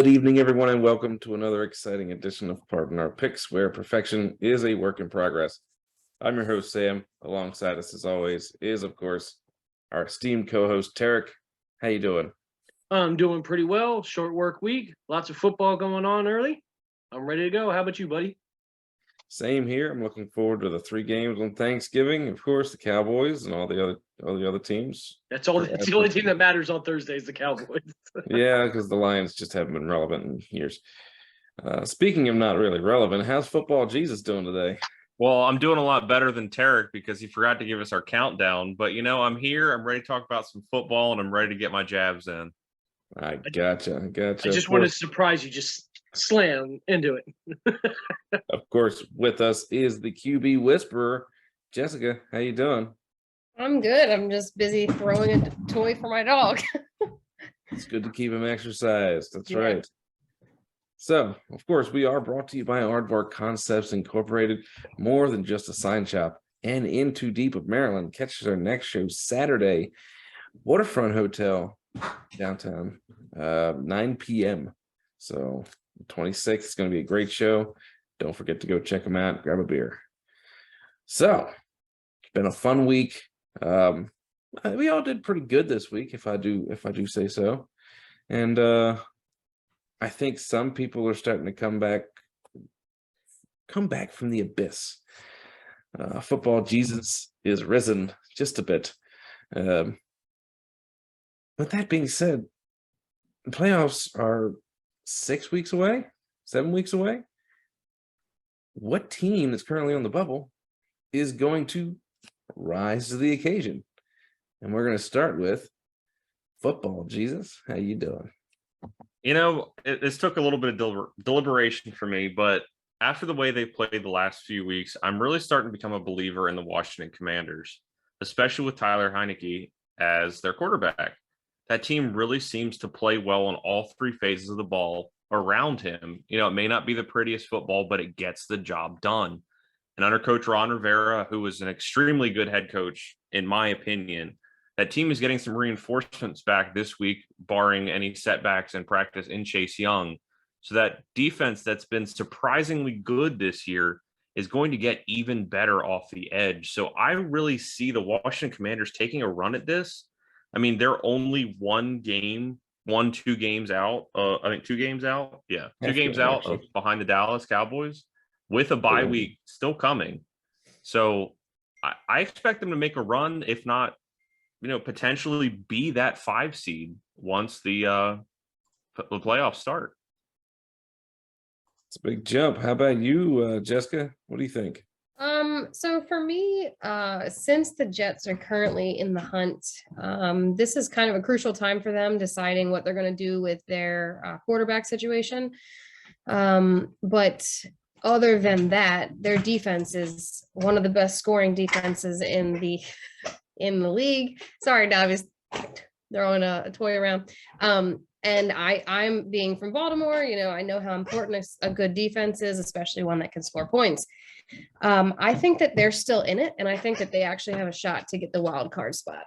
evening, everyone, and welcome to another exciting edition of Pardon Our Picks, where perfection is a work in progress. I'm your host, Sam. Alongside us, as always, is, of course, our esteemed co-host, Tarek. How you doing? I'm doing pretty well. Short work week. Lots of football going on early. I'm ready to go. How about you, buddy? Same here. I'm looking forward to the 3 games on Thanksgiving. Of course, the Cowboys and all the other teams. That's the only team that matters on Thursdays, the Cowboys. Yeah, because the Lions just haven't been relevant in years. Speaking of not really relevant, how's football Jesus doing today? Well, I'm doing a lot better than Tarek because he forgot to give us our countdown. But, I'm here. I'm ready to talk about some football, and I'm ready to get my jabs in. I gotcha. I just wanted to surprise you. Just slam into it. Of course, with us is the QB whisperer, Jessica. How you doing? I'm good. I'm just busy throwing a toy for my dog. It's good to keep him exercised. That's right. So, of course, we are brought to you by Aardvark Concepts Incorporated, more than just a sign shop. And In Too Deep of Maryland catches our next show Saturday, Waterfront Hotel, downtown, 9 p.m. So, 26th is going to be a great show. Don't forget to go check them out. Grab a beer. So, it's been a fun week. We all did pretty good this week, if I do say so. And I think some people are starting to come back from the abyss. Football Jesus is risen just a bit. With that being said, the playoffs are 6 weeks away, 7 weeks away. What team that's currently on the bubble is going to rise to the occasion? And we're going to start with football. Jesus, how you doing? This took a little bit of deliberation for me, but after the way they played the last few weeks, I'm really starting to become a believer in the Washington Commanders, especially with Tyler Heineke as their quarterback. That team really seems to play well on all 3 phases of the ball around him. It may not be the prettiest football, but it gets the job done. And under Coach Ron Rivera, who is an extremely good head coach, in my opinion, that team is getting some reinforcements back this week, barring any setbacks in practice in Chase Young. So that defense that's been surprisingly good this year is going to get even better off the edge. So I really see the Washington Commanders taking a run at this. I mean, they're only 2 games out. I think 2 games out. Yeah, 2 games out of behind the Dallas Cowboys with a bye week still coming. So I expect them to make a run, if not, potentially be that 5 seed once the playoffs start. It's a big jump. How about you, Jessica? What do you think? So for me, since the Jets are currently in the hunt, this is kind of a crucial time for them deciding what they're going to do with their quarterback situation. But other than that, their defense is one of the best scoring defenses in the league. Sorry, Dad, is throwing a toy around. And I'm being from Baltimore, I know how important a good defense is, especially one that can score points. I think that they're still in it, and I think that they actually have a shot to get the wild card spot.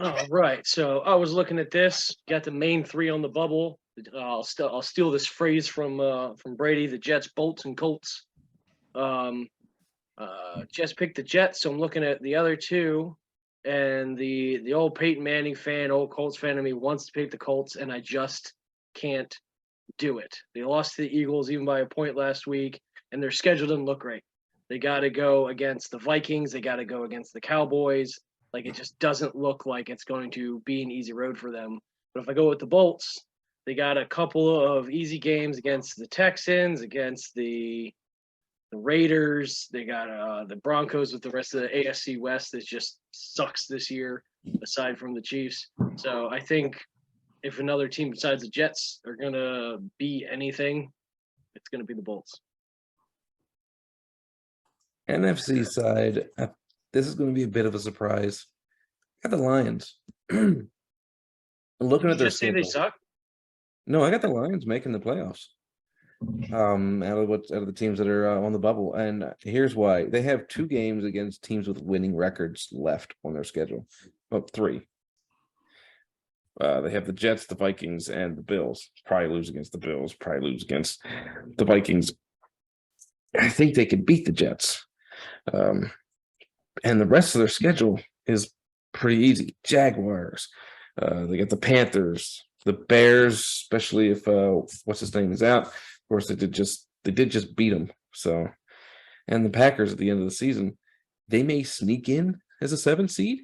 All right. So I was looking at this, got the main 3 on the bubble. I'll steal this phrase from Brady, the Jets, bolts and Colts. Just picked the Jets, so I'm looking at the other 2, and the old Peyton Manning fan, old Colts fan of me wants to pick the Colts, and I just can't do it. They lost to the Eagles even by a point last week, and their schedule didn't look great. They got to go against the Vikings. They got to go against the Cowboys. It just doesn't look like it's going to be an easy road for them. But if I go with the Bolts, they got a couple of easy games against the Texans, against the Raiders. They got the Broncos with the rest of the AFC West that just sucks this year, aside from the Chiefs. So I think if another team besides the Jets are going to be anything, it's going to be the Bolts. NFC side, this is going to be a bit of a surprise. I got the Lions. Looking at their just say they suck? No, I got the Lions making the playoffs. Out of the teams that are on the bubble, and here's why: they have 2 games against teams with winning records left on their schedule. 3. They have the Jets, the Vikings, and the Bills. Probably lose against the Bills. Probably lose against the Vikings. I think they could beat the Jets. And the rest of their schedule is pretty easy. Jaguars. They got the Panthers, the Bears, especially if what's his name is out. Of course, they did just beat them. So, and the Packers at the end of the season, they may sneak in as a 7 seed.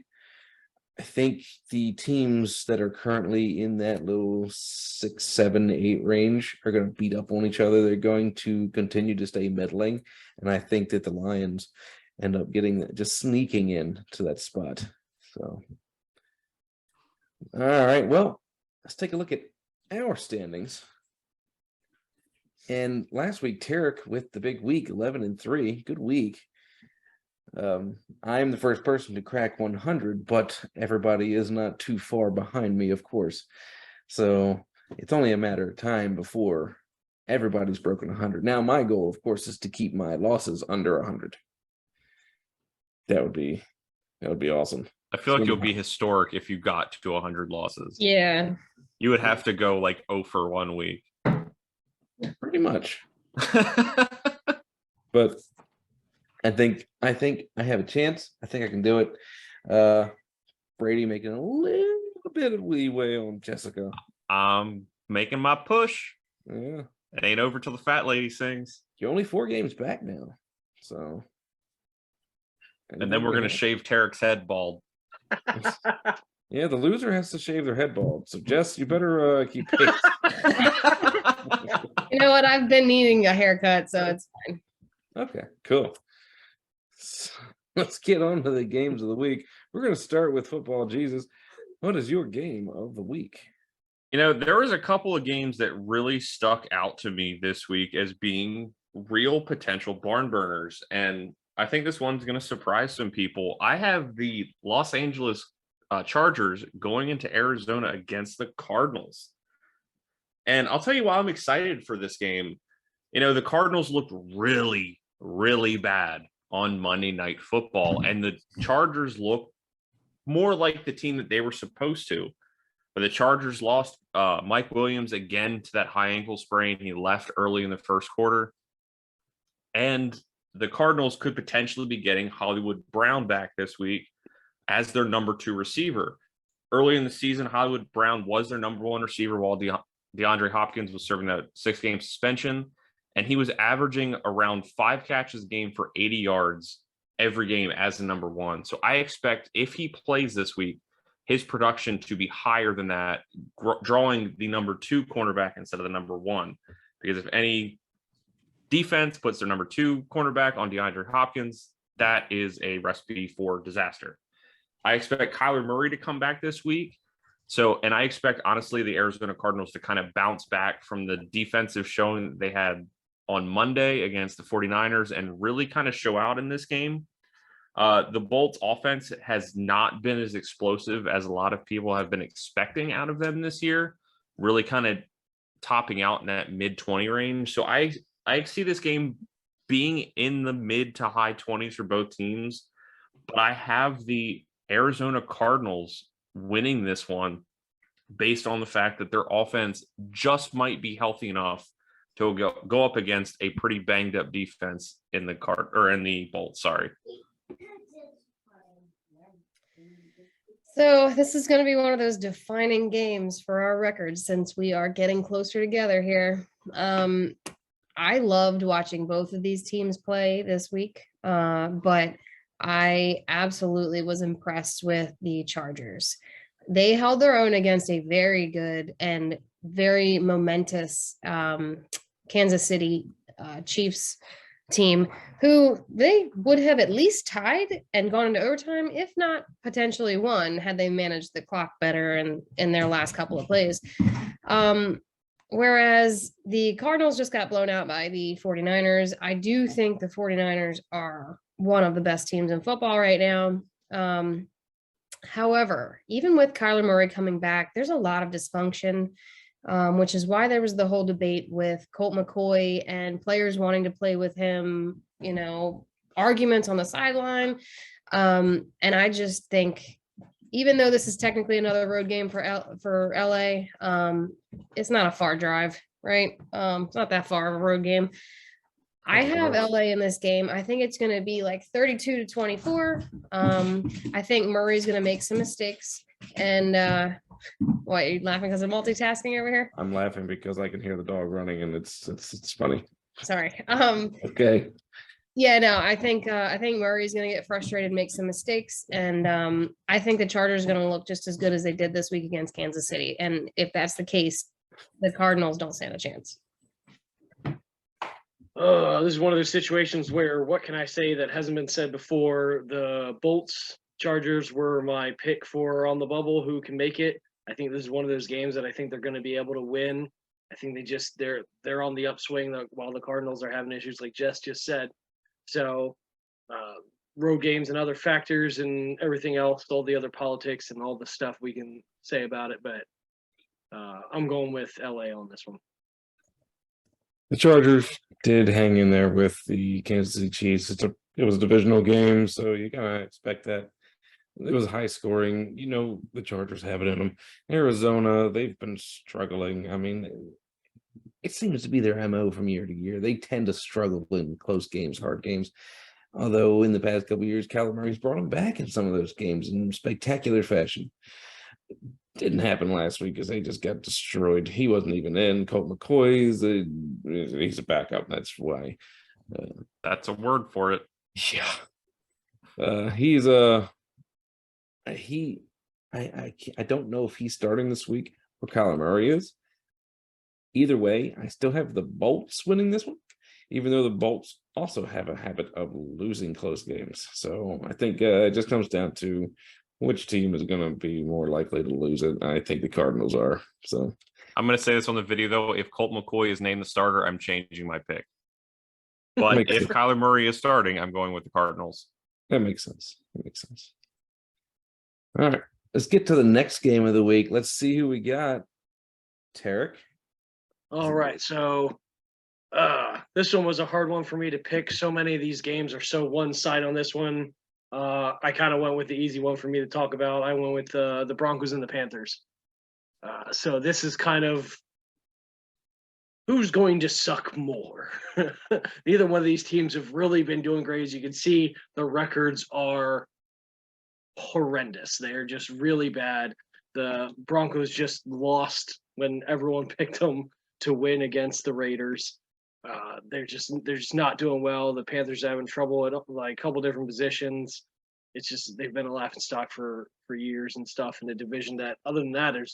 I think the teams that are currently in that little 6, 7, 8 range are going to beat up on each other. They're going to continue to stay meddling, and I think that the Lions end up just sneaking in to that spot. So, all right, well, let's take a look at our standings. And last week, Tarek with the big week, 11-3, good week. I'm the first person to crack 100, but everybody is not too far behind me, of course. So it's only a matter of time before everybody's broken 100. Now, my goal, of course, is to keep my losses under 100. That would be awesome. I feel like you'll be historic if you got to 100 losses. Yeah. You would have to go like 0 for 1 week. Pretty much. But I think I have a chance. I think I can do it. Brady making a little bit of leeway on Jessica. I'm making my push. Yeah. It ain't over till the fat lady sings. You're only 4 games back now. So. And then we're going to shave Tarek's head bald. Yeah, the loser has to shave their head bald. So, Jess, you better keep pace. You know what? I've been needing a haircut, so it's fine. Okay, cool. So, let's get on to the games of the week. We're going to start with football. Jesus, what is your game of the week? You know, there was a couple of games that really stuck out to me this week as being real potential barn burners. And I think this one's going to surprise some people. I have the Los Angeles Chargers going into Arizona against the Cardinals. And I'll tell you why I'm excited for this game. You know, the Cardinals looked really, really bad on Monday Night Football, and the Chargers look more like the team that they were supposed to. But the Chargers lost Mike Williams again to that high ankle sprain. He left early in the first quarter. And the Cardinals could potentially be getting Hollywood Brown back this week as their number 2 receiver. Early in the season, Hollywood Brown was their number 1 receiver while DeAndre Hopkins was serving that 6-game suspension. And he was averaging around 5 catches a game for 80 yards every game as the number 1. So I expect if he plays this week, his production to be higher than that, drawing the number 2 cornerback instead of the number 1. Because if any defense puts their number 2 cornerback on DeAndre Hopkins, that is a recipe for disaster. I expect Kyler Murray to come back this week. So, and I expect, honestly, the Arizona Cardinals to kind of bounce back from the defensive showing that they had on Monday against the 49ers and really kind of show out in this game. The Bolts offense has not been as explosive as a lot of people have been expecting out of them this year, really kind of topping out in that mid-20 range. So I see this game being in the mid to high 20s for both teams, but I have the Arizona Cardinals winning this one based on the fact that their offense just might be healthy enough to go up against a pretty banged up defense in the Bolts. Sorry. So this is going to be one of those defining games for our records since we are getting closer together here. I loved watching both of these teams play this week, but I absolutely was impressed with the Chargers. They held their own against a very good and very momentous Kansas City Chiefs team who they would have at least tied and gone into overtime, if not potentially won, had they managed the clock better in their last couple of plays. Whereas the Cardinals just got blown out by the 49ers. I do think the 49ers are one of the best teams in football right now. However, even with Kyler Murray coming back, there's a lot of dysfunction, which is why there was the whole debate with Colt McCoy and players wanting to play with him, arguments on the sideline. And I just think even though this is technically another road game for LA, it's not a far drive, right? It's not that far of a road game. I have LA in this game. I think it's going to be like 32-24. I think Murray's going to make some mistakes. And what, are you laughing because of multitasking over here? I'm laughing because I can hear the dog running, and it's funny. Sorry. Okay. Yeah, no, I think Murray's going to get frustrated, make some mistakes, and I think the Chargers are going to look just as good as they did this week against Kansas City. And if that's the case, the Cardinals don't stand a chance. This is one of those situations where, what can I say that hasn't been said before? The Bolts Chargers were my pick for on the bubble who can make it. I think this is one of those games that I think they're going to be able to win. I think they're on the upswing while the Cardinals are having issues, like Jess just said. So road games and other factors and everything else, all the other politics and all the stuff we can say about it, but I'm going with LA on this one. The Chargers did hang in there with the Kansas City Chiefs. It was a divisional game, so you gotta expect that. It was high scoring. You know, the Chargers have it in them. Arizona, they've been struggling. I mean, it seems to be their MO from year to year. They tend to struggle in close games, hard games. Although in the past couple of years, Kyler Murray's brought them back in some of those games in spectacular fashion. Didn't happen last week because they just got destroyed. He wasn't even in. Colt McCoy's he's a backup. That's why. That's a word for it. Yeah. I don't know if he's starting this week or Kyler Murray is. Either way, I still have the Bolts winning this one, even though the Bolts also have a habit of losing close games. So I think it just comes down to which team is going to be more likely to lose it. I think the Cardinals are. So I'm going to say this on the video, though. If Colt McCoy is named the starter, I'm changing my pick. But if Kyler Murray is starting, I'm going with the Cardinals. That makes sense. All right. Let's get to the next game of the week. Let's see who we got. Tarek. All right. So this one was a hard one for me to pick. So many of these games are so one side on this one. I kind of went with the easy one for me to talk about. I went with the Broncos and the Panthers. So this is kind of who's going to suck more. Neither one of these teams have really been doing great. As you can see, the records are horrendous. They're just really bad. The Broncos just lost when everyone picked them to win against the Raiders. They're just not doing well. The Panthers are having trouble at like a couple different positions. It's just they've been a laughing stock for years and stuff in the division. That other than that, they're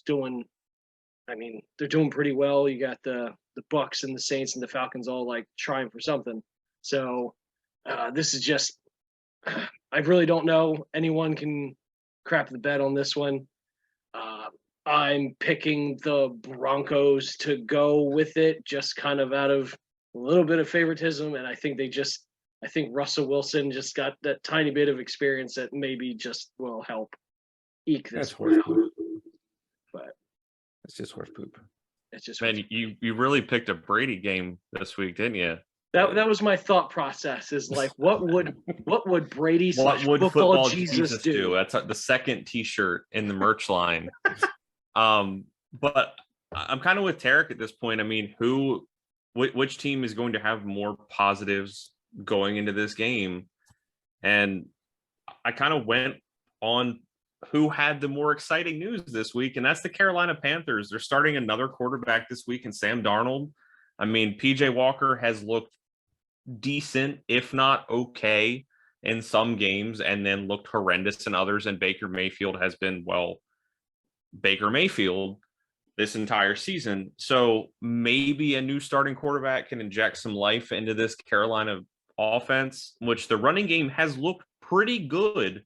doing pretty well. You got the Bucks and the Saints and the Falcons all like trying for something. So this is just I really don't know. Anyone can crap the bed on this one. I'm picking the Broncos to go with it, just kind of out of a little bit of favoritism, and I think Russell Wilson just got that tiny bit of experience that maybe just will help eke this. That's horse poop. But it's just horse poop. It's just man, you really picked a Brady game this week, didn't you? That was my thought process. Is like, what would Brady what would football Jesus do? That's the second T-shirt in the merch line. But I'm kind of with Tarek at this point. I mean, which team is going to have more positives going into this game? And I kind of went on who had the more exciting news this week, and that's the Carolina Panthers. They're starting another quarterback this week in Sam Darnold. I mean, PJ Walker has looked decent, if not okay, in some games, and then looked horrendous in others. And Baker Mayfield has been, well, Baker Mayfield this entire season. So maybe a new starting quarterback can inject some life into this Carolina offense, which the running game has looked pretty good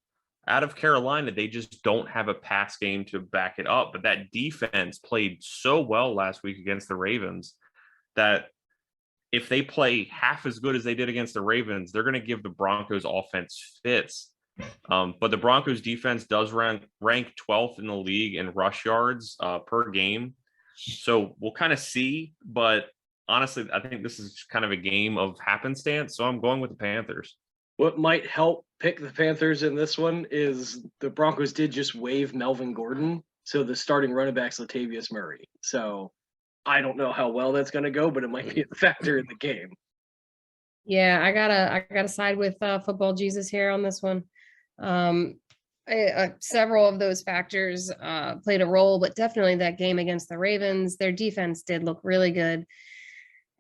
out of Carolina. They just don't have a pass game to back it up. But that defense played so well last week against the Ravens that if they play half as good as they did against the Ravens, they're going to give the Broncos offense fits. But the Broncos defense does rank 12th in the league in rush yards per game. So we'll kind of see. But honestly, I think this is kind of a game of happenstance. So I'm going with the Panthers. What might help pick the Panthers in this one is the Broncos did just waive Melvin Gordon, so the starting running back's Latavius Murray. So I don't know how well that's going to go, but it might be a factor in the game. Yeah, I gotta side with football Jesus here on this one. Several of those factors played a role, but definitely that game against the Ravens, their defense did look really good.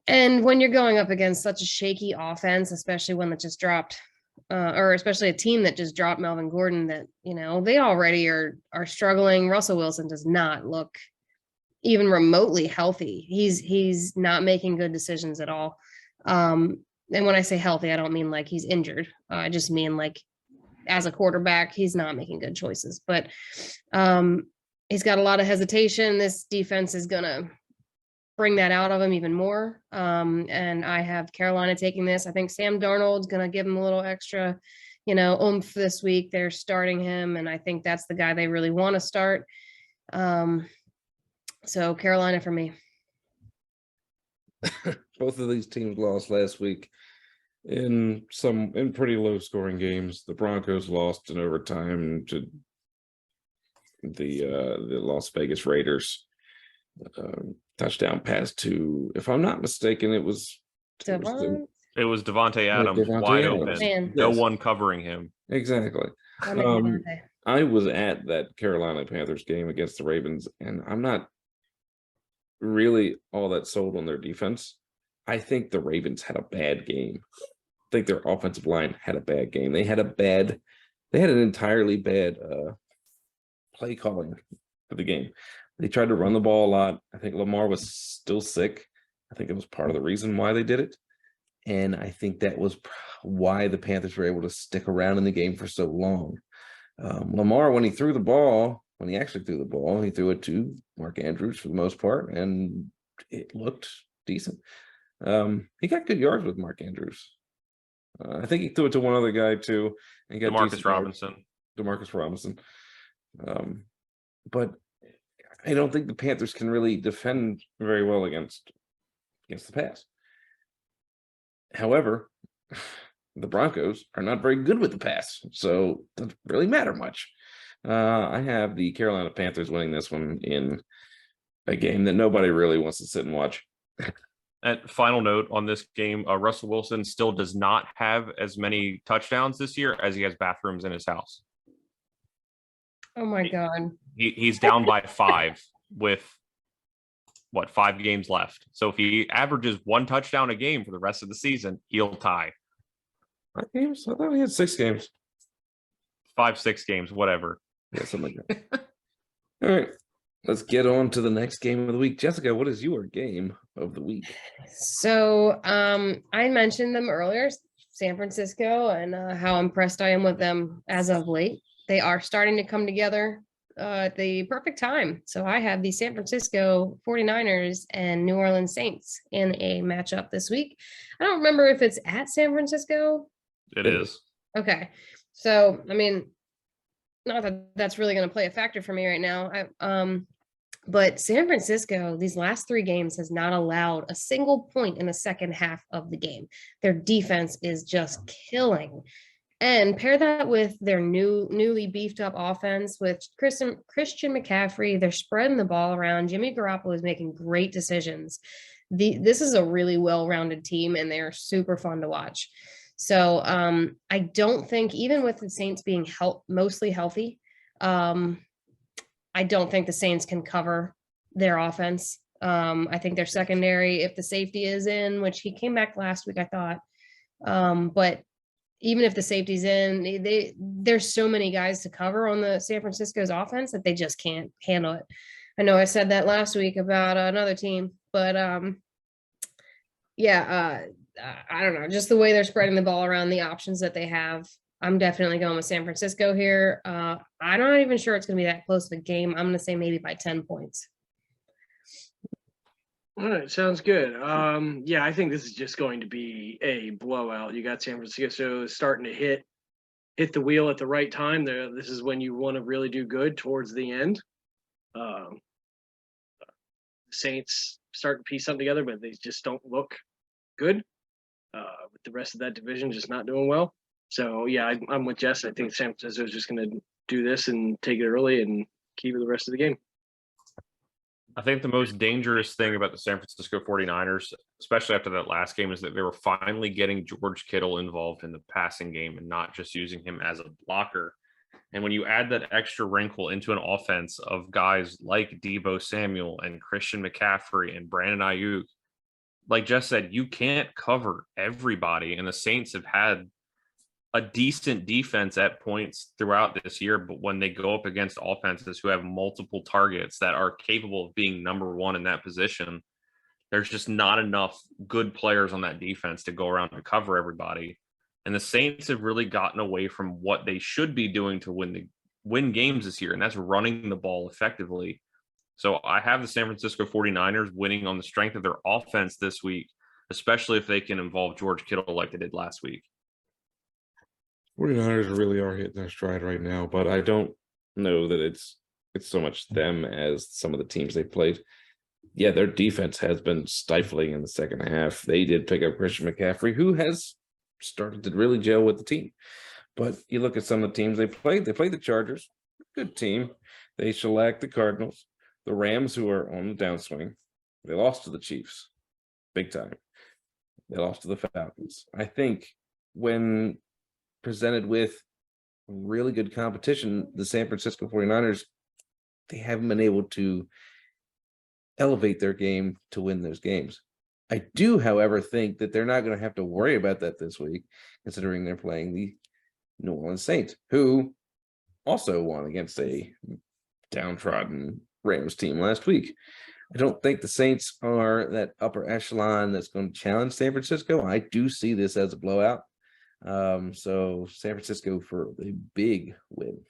And when you're going up against such a shaky offense, especially one that just dropped, or especially a team that just dropped Melvin Gordon, that they already are struggling. Russell Wilson does not look even remotely healthy. He's not making good decisions at all. And when I say healthy, I don't mean like he's injured. I just mean like as a quarterback, he's not making good choices. But he's got a lot of hesitation. This defense is gonna bring that out of him even more. And I have Carolina taking this. I think Sam Darnold's gonna give him a little extra, oomph this week. They're starting him, and I think that's the guy they really want to start. So Carolina for me. Both of these teams lost last week in pretty low scoring games. The Broncos lost in overtime to the Las Vegas Raiders. Touchdown pass to, if I'm not mistaken, it was Devontae Adams, Devontae wide Adams. open. Man. No Yes. one covering him. Exactly. I was at that Carolina Panthers game against the Ravens, and I'm not really all that sold on their defense. I think the Ravens had a bad game. I think their offensive line had a bad game. They had an entirely bad play calling for the game. They tried to run the ball a lot. I think Lamar was still sick. I think it was part of the reason why they did it. And I think that was why the Panthers were able to stick around in the game for so long. Lamar, when he actually threw the ball, he threw it to Mark Andrews for the most part, and it looked decent. He got good yards with Mark Andrews. I think he threw it to one other guy too. And got DeMarcus Robinson. But I don't think the Panthers can really defend very well against the pass. However, the Broncos are not very good with the pass, so it doesn't really matter much. I have the Carolina Panthers winning this one in a game that nobody really wants to sit and watch. And final note on this game, Russell Wilson still does not have as many touchdowns this year as he has bathrooms in his house. Oh my God. He's down by 5 with 5 games left. So if he averages 1 touchdown a game for the rest of the season, he'll tie. 5 games? I thought he had 6 games. 5, 6 games, whatever. Yeah, something like that. All right. Let's get on to the next game of the week. Jessica, what is your game of the week? So I mentioned them earlier, San Francisco, and how impressed I am with them as of late. They are starting to come together at the perfect time. So I have the San Francisco 49ers and New Orleans Saints in a matchup this week. I don't remember if it's at San Francisco. It is. Okay. So, I mean, not that that's really going to play a factor for me right now. But San Francisco, these last 3 games has not allowed a single point in the second half of the game. Their defense is just killing. And pair that with their newly beefed up offense with Christian McCaffrey. They're spreading the ball around. Jimmy Garoppolo is making great decisions. This is a really well-rounded team, and they are super fun to watch. So I don't think, even with the Saints being mostly healthy, I don't think the Saints can cover their offense. I think their secondary, if the safety is in, which he came back last week, I thought, but even if the safety's in, there's so many guys to cover on the San Francisco's offense that they just can't handle it. I know I said that last week about another team, but I don't know, just the way they're spreading the ball around, the options that they have. I'm definitely going with San Francisco here. I'm not even sure it's going to be that close of a game. I'm going to say maybe by 10 points. All right, sounds good. Yeah, I think this is just going to be a blowout. You got San Francisco starting to hit the wheel at the right time. This is when you want to really do good towards the end. Saints start to piece something together, but they just don't look good. With the rest of that division just not doing well. So yeah, I'm with Jess. I think San Francisco is just going to do this and take it early and keep it the rest of the game. I think the most dangerous thing about the San Francisco 49ers, especially after that last game, is that they were finally getting George Kittle involved in the passing game and not just using him as a blocker. And when you add that extra wrinkle into an offense of guys like Deebo Samuel and Christian McCaffrey and Brandon Ayuk, like Jess said, you can't cover everybody. And the Saints have had a decent defense at points throughout this year, but when they go up against offenses who have multiple targets that are capable of being number one in that position, there's just not enough good players on that defense to go around and cover everybody. And the Saints have really gotten away from what they should be doing to win games this year, and that's running the ball effectively. So I have the San Francisco 49ers winning on the strength of their offense this week, especially if they can involve George Kittle like they did last week. 49ers really are hitting their stride right now, but I don't know that it's so much them as some of the teams they played. Yeah, their defense has been stifling in the second half. They did pick up Christian McCaffrey, who has started to really gel with the team. But you look at some of the teams they played the Chargers, good team. They shellacked the Cardinals, the Rams, who are on the downswing. They lost to the Chiefs, big time. They lost to the Falcons. I think when presented with really good competition, the San Francisco 49ers, they haven't been able to elevate their game to win those games. I do, however, think that they're not going to have to worry about that this week, considering they're playing the New Orleans Saints, who also won against a downtrodden Rams team last week. I don't think the Saints are that upper echelon that's going to challenge San Francisco. I do see this as a blowout. So San Francisco for a big win.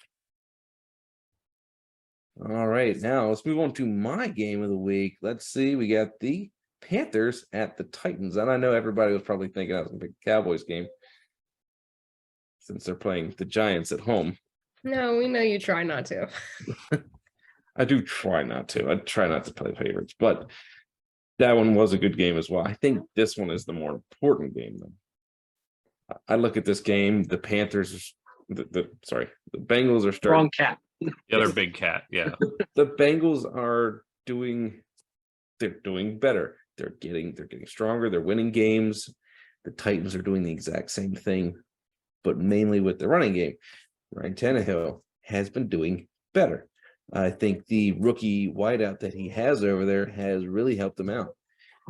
All right, now let's move on to my game of the week. Let's see, we got the Panthers at the Titans, and I know everybody was probably thinking I was going to pick the Cowboys game since they're playing the Giants at home. No, we know you try not to. I do try not to. I try not to play favorites, but that one was a good game as well. I think this one is the more important game, though. I look at this game. The Panthers, the Bengals are starting. Wrong cat. The other big cat, yeah. The Bengals are doing better. They're getting stronger. They're winning games. The Titans are doing the exact same thing, but mainly with the running game. Ryan Tannehill has been doing better. I think the rookie wideout that he has over there has really helped him out.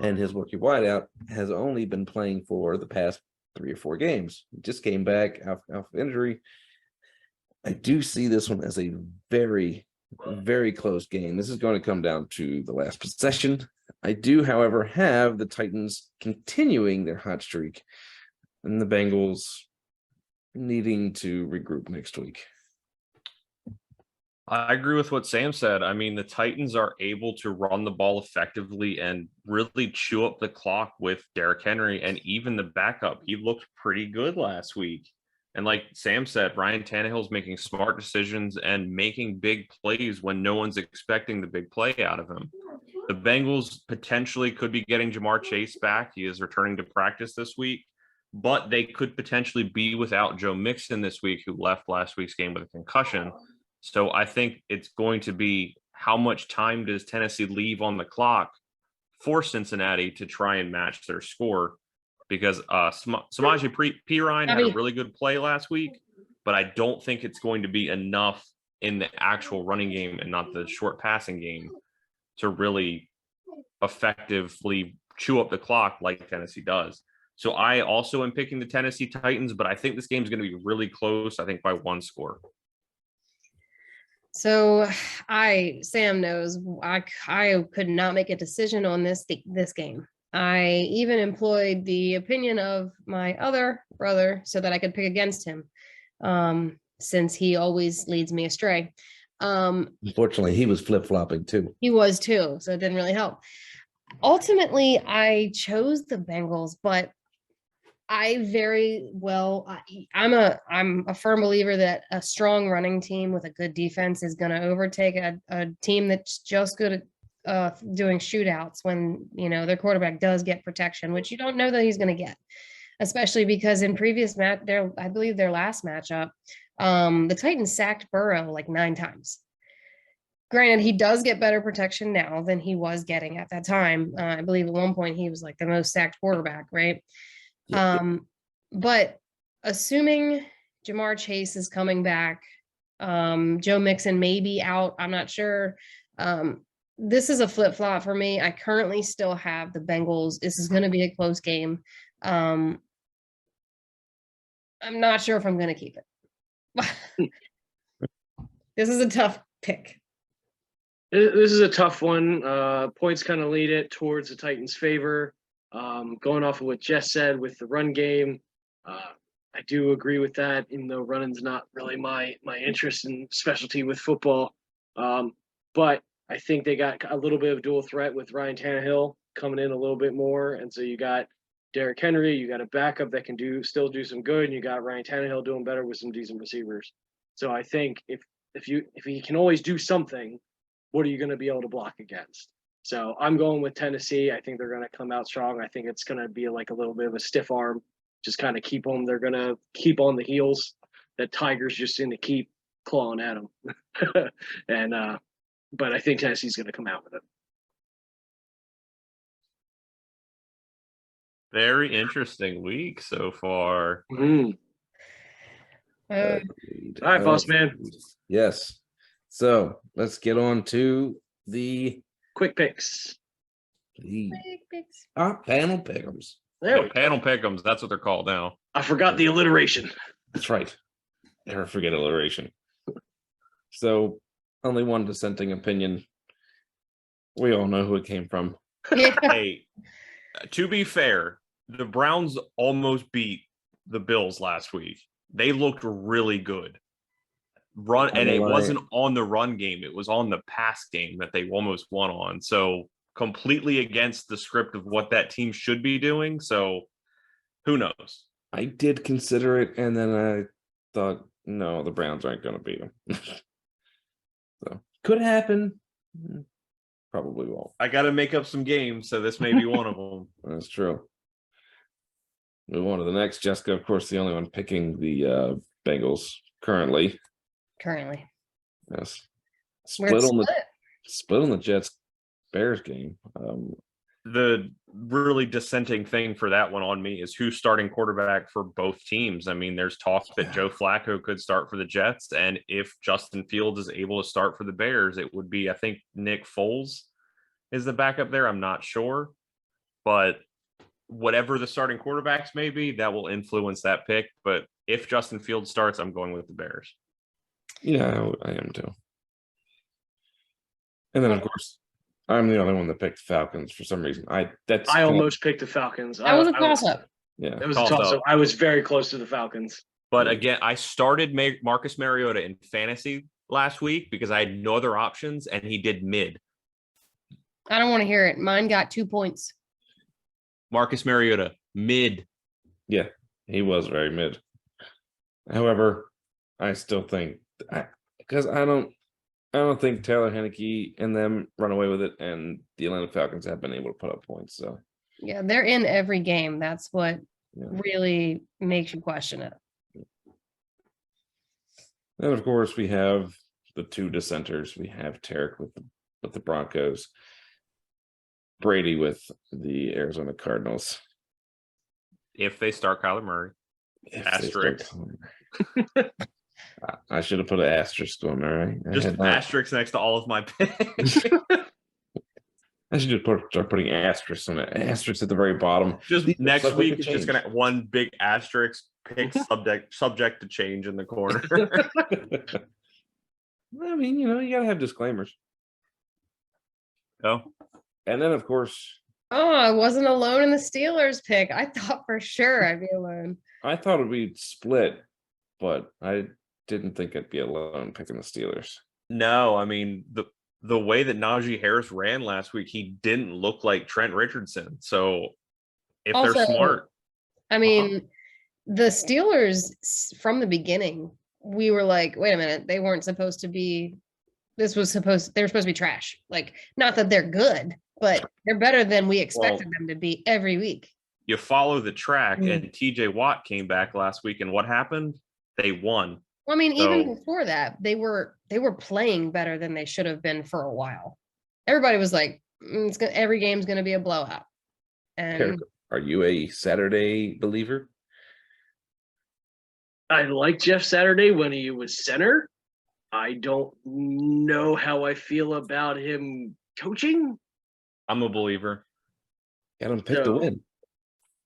And his rookie wideout has only been playing for the past 3 or 4 games. He just came back off injury. I do see this one as a very, very close game. This is going to come down to the last possession. I do, however, have the Titans continuing their hot streak and the Bengals needing to regroup next week. I agree with what Sam said. I mean, the Titans are able to run the ball effectively and really chew up the clock with Derrick Henry and even the backup. He looked pretty good last week. And like Sam said, Ryan Tannehill's making smart decisions and making big plays when no one's expecting the big play out of him. The Bengals potentially could be getting Jamar Chase back. He is returning to practice this week, but they could potentially be without Joe Mixon this week, who left last week's game with a concussion. So I think it's going to be how much time does Tennessee leave on the clock for Cincinnati to try and match their score, because Samaje Perine had a really good play last week, but I don't think it's going to be enough in the actual running game and not the short passing game to really effectively chew up the clock like Tennessee does. So I also am picking the Tennessee Titans, but I think this game is going to be really close, I think by 1 score. So Sam knows I could not make a decision on this game. I even employed the opinion of my other brother so that I could pick against him, since he always leads me astray. Unfortunately, he was flip-flopping too. He was too, so it didn't really help. Ultimately, I chose the Bengals, but I'm a firm believer that a strong running team with a good defense is going to overtake a team that's just good at doing shootouts when, their quarterback does get protection, which you don't know that he's going to get. especially because in previous I believe their last matchup, the Titans sacked Burrow like 9 times. Granted, he does get better protection now than he was getting at that time. I believe at one point he was like the most sacked quarterback, right? But assuming Jamar Chase is coming back, Joe Mixon may be out. I'm not sure. This is a flip-flop for me. I currently still have the Bengals. This is going to be a close game. I'm not sure if I'm going to keep it. This is a tough pick. This is a tough one. Points kind of lead it towards the Titans' favor. Going off of what Jess said with the run game, I do agree with that, even though running's not really my interest and specialty with football. But I think they got a little bit of dual threat with Ryan Tannehill coming in a little bit more. And so you got Derrick Henry, you got a backup that can still do some good, and you got Ryan Tannehill doing better with some decent receivers. So I think if he can always do something, what are you going to be able to block against? So I'm going with Tennessee. I think they're going to come out strong. I think it's going to be like a little bit of a stiff arm, just kind of keep them. They're going to keep on the heels that Tigers just seem to keep clawing at them. But I think Tennessee's going to come out with it. Very interesting week so far. Mm. All right, boss man. Yes. So let's get on to the Quick picks. Panel pick'ems. There we go. Panel pick'ems. That's what they're called now. I forgot the alliteration. That's right. Never forget alliteration. So only one dissenting opinion. We all know who it came from. Hey, to be fair, the Browns almost beat the Bills last week. They looked really good. And it wasn't on the run game. It was on the pass game that they almost won on. So completely against the script of what that team should be doing. So who knows? I did consider it, and then I thought, no, the Browns aren't going to beat them. So could happen. Probably won't. I got to make up some games, so this may be one of them. That's true. Move on to the next. Jessica, of course, the only one picking the Bengals currently. Yes. Split on the Jets Bears game. The really dissenting thing for that one on me is who's starting quarterback for both teams. I mean, there's talk that Joe Flacco could start for the Jets, and if Justin Fields is able to start for the Bears, it would be, I think, Nick Foles is the backup there. I'm not sure, but whatever the starting quarterbacks may be, that will influence that pick. But if Justin Fields starts, I'm going with the Bears. Yeah, I am too. And then, of course, I'm the only one that picked Falcons for some reason. I almost picked the Falcons. That was a toss-up. Yeah, it was a toss-up. I was very close to the Falcons. But again, I started Marcus Mariota in fantasy last week because I had no other options, and he did mid. I don't want to hear it. Mine got 2 points. Marcus Mariota, mid. Yeah, he was very mid. However, I still think because I don't think Taylor Heineke and them run away with it, and the Atlanta Falcons have been able to put up points. So yeah, they're in every game. That's what really makes you question it. And of course, we have the two dissenters. We have Tarek with the Broncos, Brady with the Arizona Cardinals. If they start Kyler Murray, asterisk. I should have put an asterisk on there. Right? Just asterisk next to all of my picks. I should just start putting asterisks on it. Asterisks at the very bottom. Just next week is just gonna have one big asterisk pick subject to change in the corner. I mean, you gotta have disclaimers. Oh. And then of course. Oh, I wasn't alone in the Steelers pick. I thought for sure I'd be alone. I thought it'd be split, but I didn't think I'd be alone picking the Steelers. No, I mean the way that Najee Harris ran last week, he didn't look like Trent Richardson. So if Also, they're smart. I mean, the Steelers from the beginning, we were like, wait a minute, they weren't supposed to be, they were supposed to be trash. Like, not that they're good, but they're better than we expected them to be every week. you follow the track, Mm. and TJ Watt came back last week, and what happened? They won. Well, I mean, even So- before that, they were playing better than they should have been for a while. Everybody was like, every game's gonna be a blowout. And Are you a Saturday believer? I like Jeff Saturday when he was center. I don't know how I feel about him coaching. I'm a believer. Got him picked to So- win.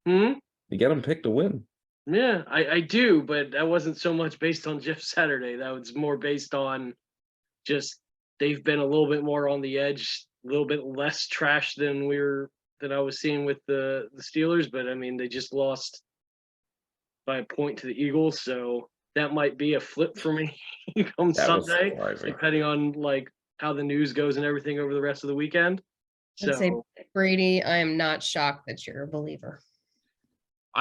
Hmm? You got him picked to win. Yeah, I do, but that wasn't so much based on Jeff Saturday. That was more based on just they've been a little bit more on the edge, a little bit less trash than I was seeing with the Steelers. But I mean, they just lost by a point to the Eagles, so that might be a flip for me come That was Sunday, surprising. depending on like how the news goes and everything over the rest of the weekend. I'd say, So Brady, I am not shocked that you're a believer.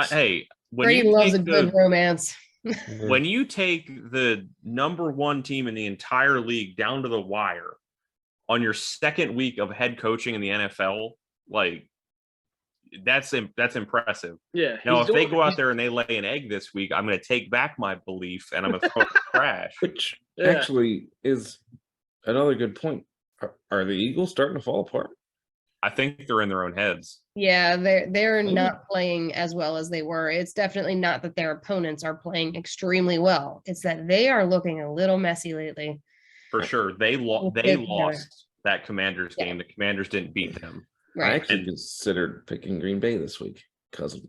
Hey, when Brady you loves a take good romance. when you take the number one team in the entire league down to the wire on your second week of head coaching in the NFL, like that's impressive. yeah, Now, he's if they doing- go out he's- there and they lay an egg this week, I'm going to take back my belief and I'm going to throw it in the trash. Which Yeah. actually is another good point. Are the Eagles starting to fall apart? I think they're in their own heads. Yeah, they're Maybe. not playing as well as they were. It's definitely not that their opponents are playing extremely well. It's that they are looking a little messy lately. For sure. They We'll they get together. lost that Commanders Yeah. game. The Commanders didn't beat them. I Right. actually And- considered picking Green Bay this week because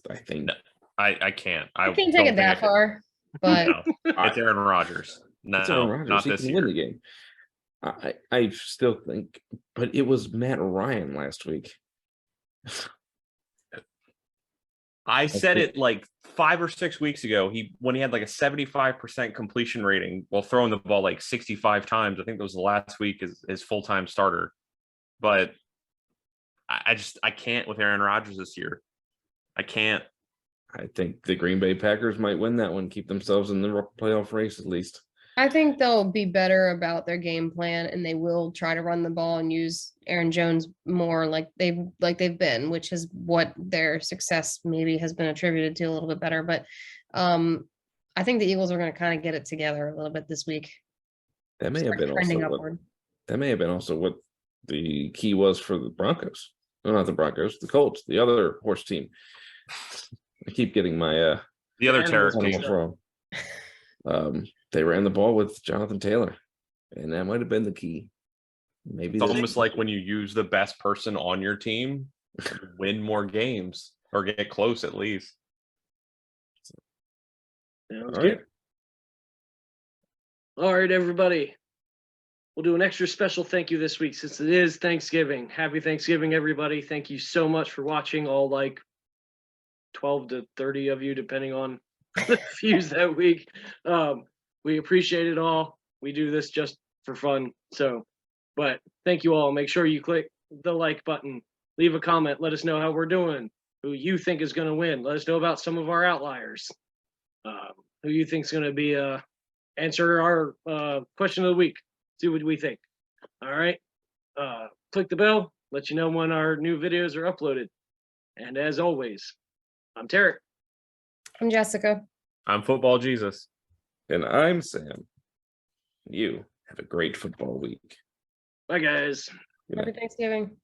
I think No. I can't. I can't don't take it think I that could. far, but No, it's Aaron Rodgers. No, it's Aaron Rodgers. not He this can year. win the game. I still think, but it was Matt Ryan last week. I said think- it like 5 or 6 weeks ago. When he had like a 75% completion rating while throwing the ball like 65 times. I think that was the last week as his full-time starter. But I can't with Aaron Rodgers this year. I can't. I think the Green Bay Packers might win that one, keep themselves in the playoff race at least. I think they'll be better about their game plan and they will try to run the ball and use Aaron Jones more like they've been, which is what their success maybe has been attributed to a little bit better. But I think the Eagles are going to kind of get it together a little bit this week. That may have Start been trending also upward. that may have been also what the key was for the Broncos. No, not the Broncos, the Colts, the other horse team. I keep getting my The other Animals terror mixed team. animals wrong. They ran the ball with Jonathan Taylor, and that might have been the key. Maybe It's this- almost like when you use the best person on your team, you win more games or get close at least. Sounds All good. right. All right, everybody. We'll do an extra special thank you this week since it is Thanksgiving. Happy Thanksgiving, everybody. Thank you so much for watching, all like 12 to 30 of you, depending on the views that week. We appreciate it all. We do this just for fun. But thank you all. Make sure you click the like button, leave a comment, let us know how we're doing, who you think is going to win. Let us know about some of our outliers, who you think is going to be answer our question of the week. See what we think. All right. Click the bell, let you know when our new videos are uploaded. And as always, I'm Tarek. I'm Jessica. I'm Football Jesus. And I'm Sam. You have a great football week. Bye, guys. Good Happy night. Thanksgiving.